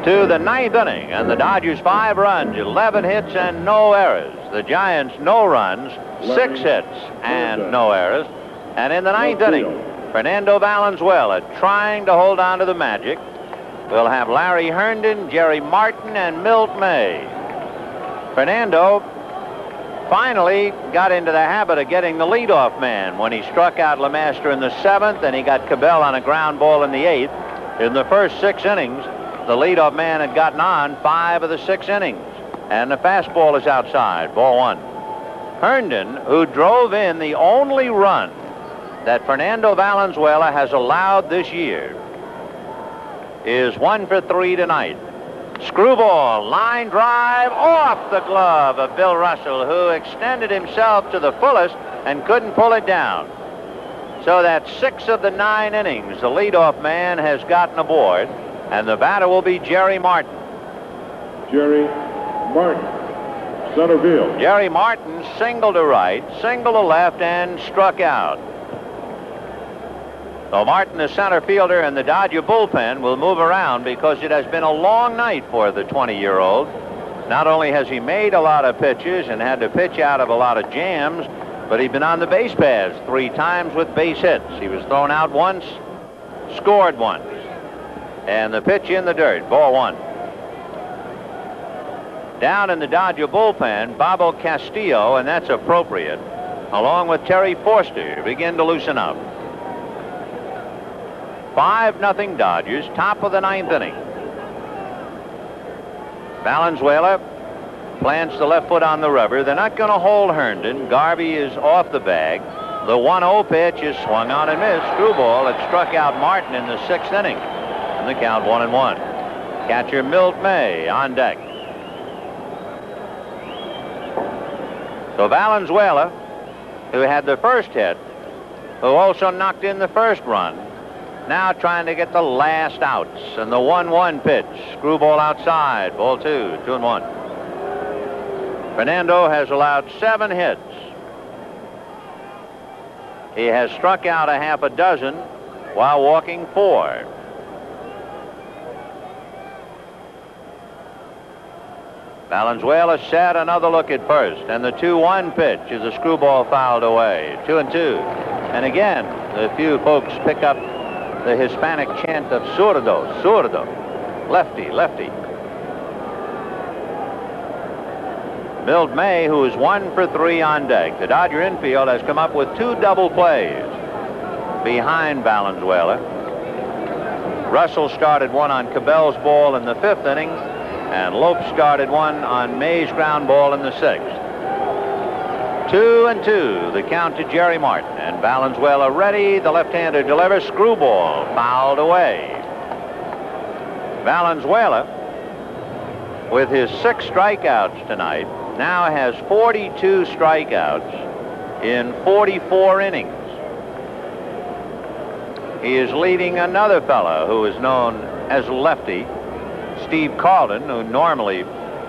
to the ninth inning, and the Dodgers 5 runs, 11 hits, and no errors. The Giants no runs, 6 hits, and no errors. And in the ninth inning, Fernando Valenzuela trying to hold on to the Magic. We'll have Larry Herndon, Jerry Martin, and Milt May. Fernando finally got into the habit of getting the leadoff man when he struck out LeMaster in the 7th, and he got Cabell on a ground ball in the 8th. In the first 6 innings, the leadoff man had gotten on 5 of the 6 innings, and the fastball is outside, ball 1. Herndon, who drove in the only run that Fernando Valenzuela has allowed this year, is 1 for 3 tonight. Screwball, line drive, off the glove of Bill Russell, who extended himself to the fullest and couldn't pull it down. So that's 6 of the 9 innings the leadoff man has gotten aboard, and the batter will be Jerry Martin. Jerry Martin, center field. Jerry Martin single to right, single to left, and struck out. So Martin, the center fielder, and the Dodger bullpen will move around because it has been a long night for the 20-year-old. Not only has he made a lot of pitches and had to pitch out of a lot of jams, but he's been on the base paths 3 times with base hits. He was thrown out once, scored once. And the pitch in the dirt, ball 1. Down in the Dodger bullpen, Bobo Castillo, and that's appropriate, along with Terry Forster, begin to loosen up. 5-0 Dodgers, top of the 9th inning. Valenzuela plants the left foot on the rubber. They're not going to hold Herndon. Garvey is off the bag. The 1-0 pitch is swung on and missed. Screwball had struck out Martin in the 6th inning. And the count 1-1. Catcher Milt May on deck. So Valenzuela, who had the first hit, who also knocked in the first run, now trying to get the last outs. And the 1-1 pitch. Screwball outside. Ball 2, 2-1. Fernando has allowed 7 hits. He has struck out a half a dozen while walking 4. Valenzuela set, another look at first, and the 2-1 pitch is a screwball fouled away. 2-2. And again, a few folks pick up the Hispanic chant of zurdo, zurdo, lefty, lefty. Milt May, who is 1 for 3 on deck. The Dodger infield has come up with 2 double plays behind Valenzuela. Russell started one on Cabell's ball in the 5th inning, and Lopes started one on May's ground ball in the 6th. 2-2, the count to Jerry Martin, and Valenzuela ready. The left-hander delivers. Screwball fouled away. Valenzuela, with his 6 strikeouts tonight, now has 42 strikeouts in 44 innings. He is leading another fellow who is known as lefty, Steve Carlton, who normally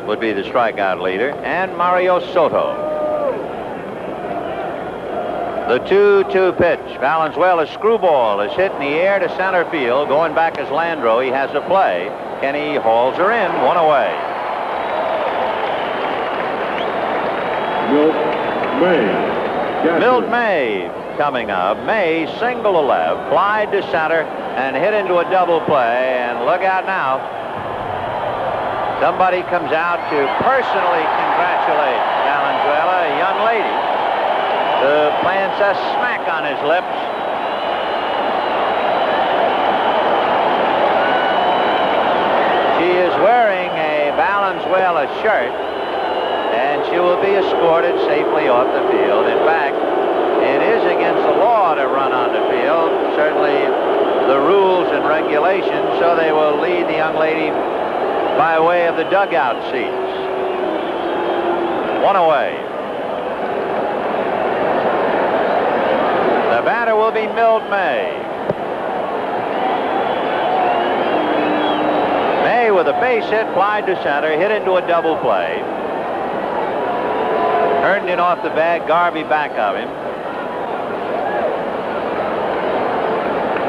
would be the strikeout leader, and Mario Soto. The 2-2 pitch. Valenzuela's screwball is hit in the air to center field. Going back as Landreau. He has a play. Kenny hauls her in. 1 away. Milt May. Milt May coming up. May single to left, fly to center, and hit into a double play. And look out now. Somebody comes out to personally congratulate Valenzuela, a young lady who plants a smack on his lips. She is wearing a Valenzuela shirt, and she will be escorted safely off the field. In fact, it is against the law to run on the field, certainly the rules and regulations, so they will lead the young lady by way of the dugout seats. 1 away. The batter will be Milt May. May with a base hit, fly to center, hit into a double play. Herndon off the bag, Garvey back of him.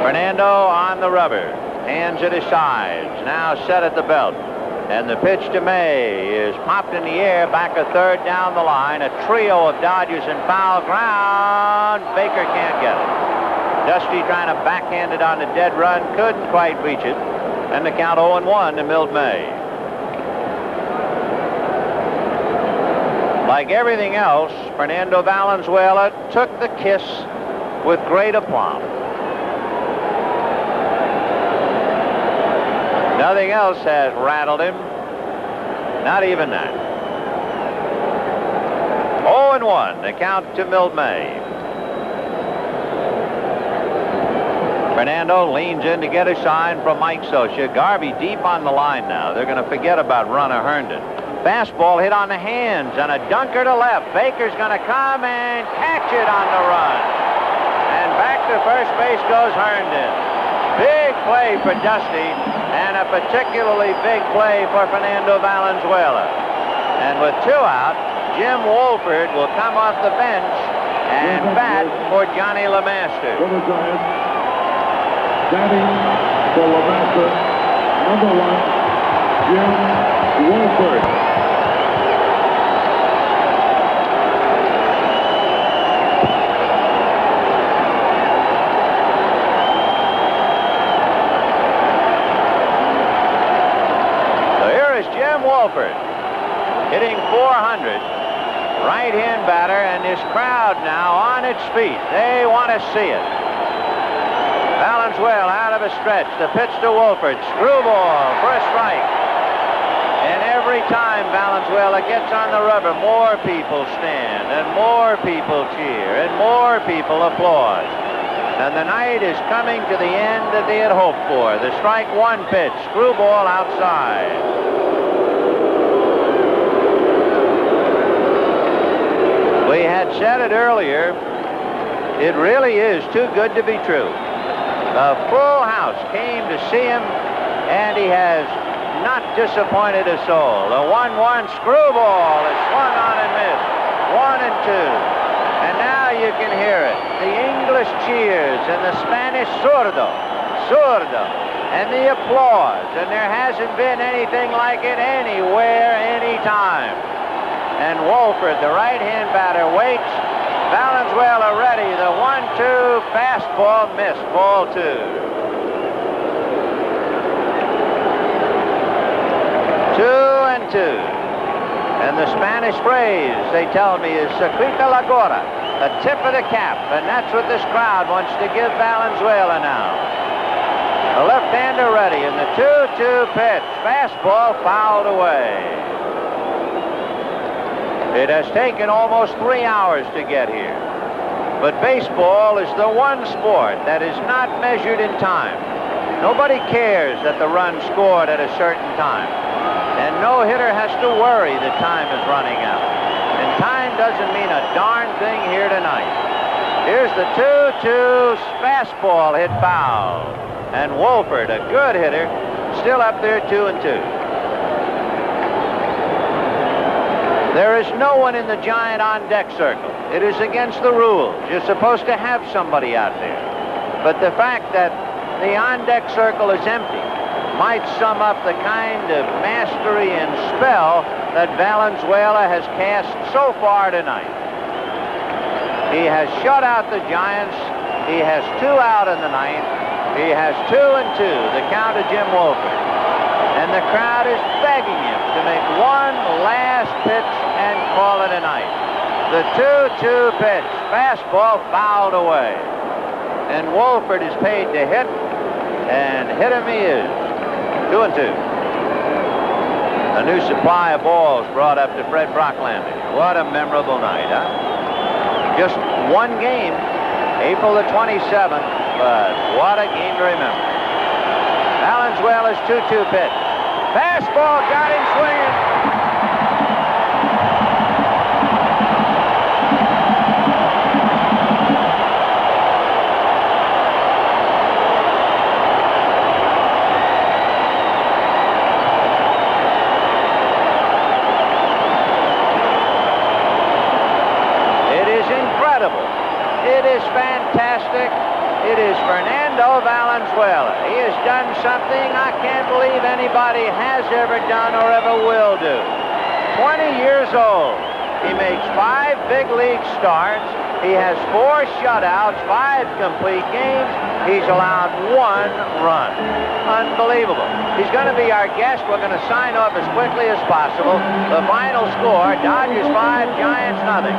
Fernando on the rubber. hands at his sides, now set at the belt. And the pitch to May is popped in the air, back a third down the line. A trio of dodgers in foul ground. Baker can't get it. Dusty trying to backhand it on the dead run, couldn't quite reach it. And the count 0-1 to Milt May. Like everything else, Fernando Valenzuela took the kiss with great aplomb. Nothing else has rattled him. Not even that. 0-1, the count to Milt May. Fernando leans in to get a sign from Mike Scioscia. Garvey deep on the line now. They're going to forget about Runner Herndon. Fastball hit on the hands and a dunker to left. Baker's going to come and catch it on the run. And back to first base goes Herndon. Big play for Dusty, and a particularly big play for Fernando Valenzuela. And with 2 out, Jim Wolford will come off the bench and bat for Johnny LeMaster. For the Giants, batting for LeMaster, number 1, Jim Wolford. Wolford hitting .400, right-hand batter, and this crowd now on its feet. They want to see it. Valenzuela out of a stretch. The pitch to Wolford. Screwball for a strike. And every time Valenzuela gets on the rubber, more people stand, and more people cheer, and more people applaud. And the night is coming to the end that they had hoped for. The strike one pitch. Screwball outside. We had said it earlier, it really is too good to be true. A full house came to see him, and he has not disappointed us all. The 1-1 screwball is swung on and missed. 1-2. And now you can hear it. The English cheers and the Spanish surdo, and the applause. And there hasn't been anything like it anywhere, anytime. And Wolford, the right-hand batter, waits. Valenzuela ready. The 1-2 fastball missed. Ball 2. 2-2. And the Spanish phrase, they tell me, is Sequita la Gorra, a tip of the cap. And that's what this crowd wants to give Valenzuela now. The left-hander ready. And the 2-2 pitch. Fastball fouled away. It has taken almost 3 hours to get here. But baseball is the one sport that is not measured in time. Nobody cares that the run scored at a certain time. And no hitter has to worry that time is running out. And time doesn't mean a darn thing here tonight. Here's the 2-2 fastball hit foul. And Wolford, a good hitter, still up there 2-2. There is no one in the Giant on-deck circle. It is against the rules. You're supposed to have somebody out there. But the fact that the on-deck circle is empty might sum up the kind of mastery and spell that Valenzuela has cast so far tonight. He has shut out the Giants. He has 2 out in the ninth. He has 2-2, the count of Jim Wolford. And the crowd is begging him to make one last pitch and call it a night. The 2-2 pitch, fastball fouled away. And Wolford is paid to hit, and hit him he is. 2-2. A new supply of balls brought up to Fred Brocklander. What a memorable night, huh? Just one game, April the 27th, but what a game to remember. Valenzuela's 2-2 pitch. Fastball got him swinging. It is incredible. It is fantastic. It is Fernando Valenzuela. He has done something I can't believe anybody has ever done or ever will do. 20 years old. He makes 5 big league starts. He has 4 shutouts, 5 complete games. He's allowed 1 run. Unbelievable. He's going to be our guest. We're going to sign off as quickly as possible. The final score, Dodgers 5, Giants nothing.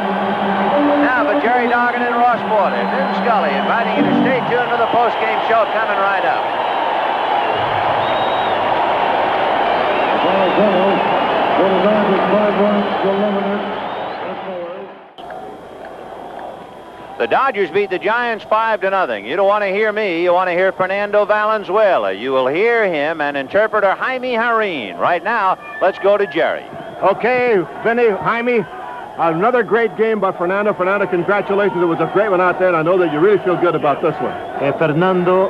Now for Jerry Doggan and Ross Porter, Vin Scully inviting you to stay tuned for the postgame show coming right up. For the Dodgers, 5 runs to 11 hits. The Dodgers beat the Giants 5-0. You don't want to hear me. You want to hear Fernando Valenzuela. You will hear him and interpreter Jaime Jarrín. Right now, let's go to Jerry. Okay, Vinny, Jaime, another great game by Fernando. Fernando, congratulations. It was a great one out there, and I know that you really feel good about this one. Fernando,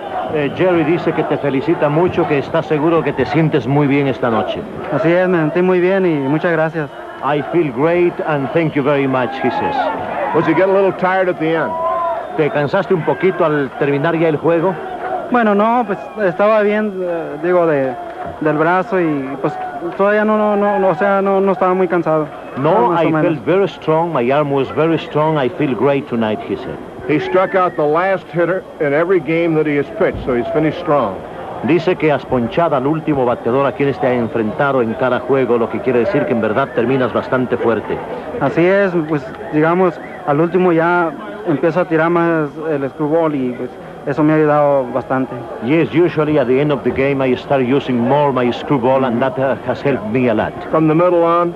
Jerry dice que te felicita mucho, que está seguro que te sientes muy bien esta noche. Así es, me sentí muy bien y muchas gracias. I feel great and thank you very much, he says. Was you getting a little tired at the end? ¿Te cansaste un poquito al terminar ya el juego? Bueno, no, pues estaba bien, digo, del brazo y pues todavía no estaba muy cansado. No, I felt very strong. My arm was very strong. I feel great tonight, he said. He struck out the last hitter in every game that he has pitched, so he's finished strong. Dice que has ponchado al último bateador a quienes te ha enfrentado en cada juego, lo que quiere decir que en verdad terminas bastante fuerte. Así es, pues digamos, al último ya empiezo a tirar más el screwball y pues eso me ha ayudado bastante. Yes, usually at the end of the game I start using more my screwball and that has helped me a lot. From the middle on?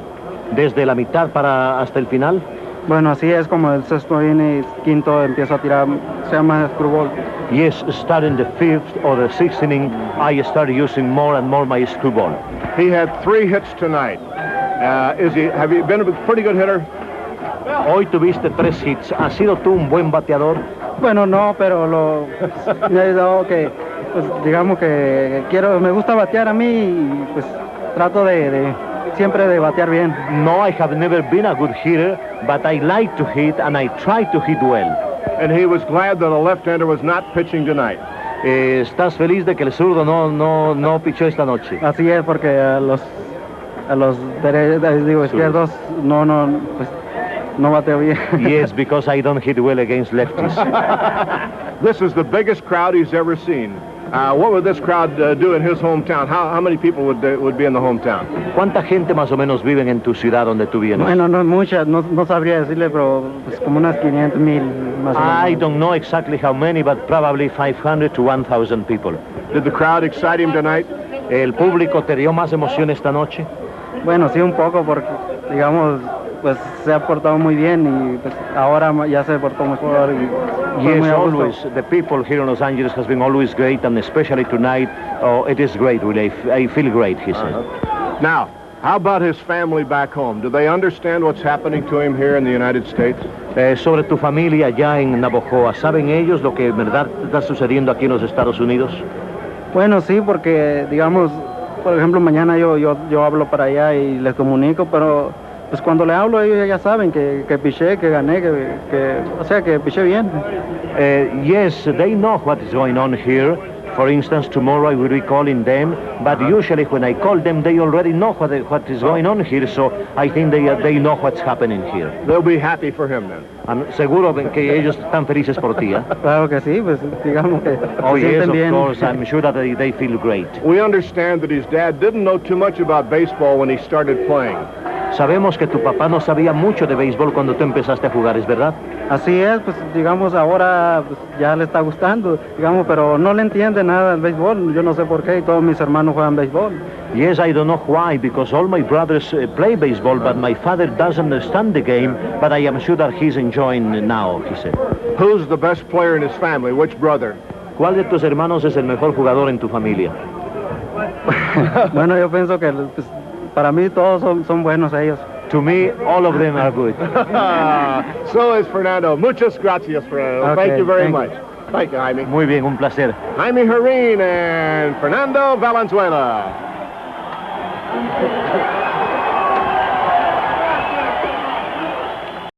Desde la mitad hasta el final. Bueno, así es, como el sexto viene, quinto empiezo a tirar, se llama screwball. Yes, starting the 5th or the 6th inning, I started using more and more my screwball. He had 3 hits tonight. Have you been a pretty good hitter? Hoy tuviste 3 hits. ¿Has sido tú un buen bateador? Bueno, no, pero me ha ayudado que, pues digamos que me gusta batear a mí y pues trato siempre de batear bien. No, I have never been a good hitter, but I like to hit and I try to hit well. And he was glad that a left-hander was not pitching tonight. ¿Estás feliz de que el zurdo no pichó esta noche? Así es, porque a los izquierdos pues no bateo bien. Yes, because I don't hit well against lefties. This is the biggest crowd he's ever seen. What would this crowd do in his hometown? How many people would be in the hometown? ¿Cuánta gente más o menos viven en tu ciudad donde tú vienes? Bueno, no muchas, no sabría decirle, pero pues como unas 500,000 más o menos. I don't know exactly how many, but probably 500 to 1,000 people. Did the crowd excite him tonight? ¿El público te dio más emoción esta noche? Bueno, sí, un poco, porque digamos, pues se ha portado muy bien y pues ahora ya se portó mejor. Yes, always. The people here in Los Angeles has been always great, and especially tonight, it is great, really. I feel great, he said. Now, how about his family back home? Do they understand what's happening to him here in the United States? Sobre tu familia allá en Navojoa, ¿saben ellos lo que en verdad está sucediendo aquí en los Estados Unidos? Bueno, sí, porque, digamos, por ejemplo, mañana yo hablo para allá y les comunico, pero pues cuando le hablo ellos ya saben que piché, que gané, o sea, que piché bien. Yes, they know what is going on here. For instance, tomorrow I will be calling them, but usually when I call them, they already know what is going on here, so I think they know what's happening here. They'll be happy for him then. Seguro que ellos están felices por ti, ¿eh? Claro que sí, pues digamos que oh, se yes, sienten of bien. course, I'm sure that they feel great. We understand that his dad didn't know too much about baseball when he started playing. Sabemos que tu papá no sabía mucho de béisbol cuando tú empezaste a jugar, ¿es verdad? Así es, pues digamos ahora pues, ya le está gustando, digamos, pero no le entiende nada al béisbol, yo no sé por qué, y todos mis hermanos juegan béisbol. Yes, I don't know why, because all my brothers play baseball, but my father doesn't understand the game, but I am sure that he's enjoying now, he said. Who's the best player in his family? Which brother? ¿Cuál de tus hermanos es el mejor jugador en tu familia? Bueno, yo pienso que pues, para mí todos son buenos ellos. To me, all of them are good. So is Fernando. Muchas gracias, Fernando. Okay, thank you very thank much. you. Thank you, Jaime. Muy bien, un placer. Jaime Jarrín and Fernando Valenzuela.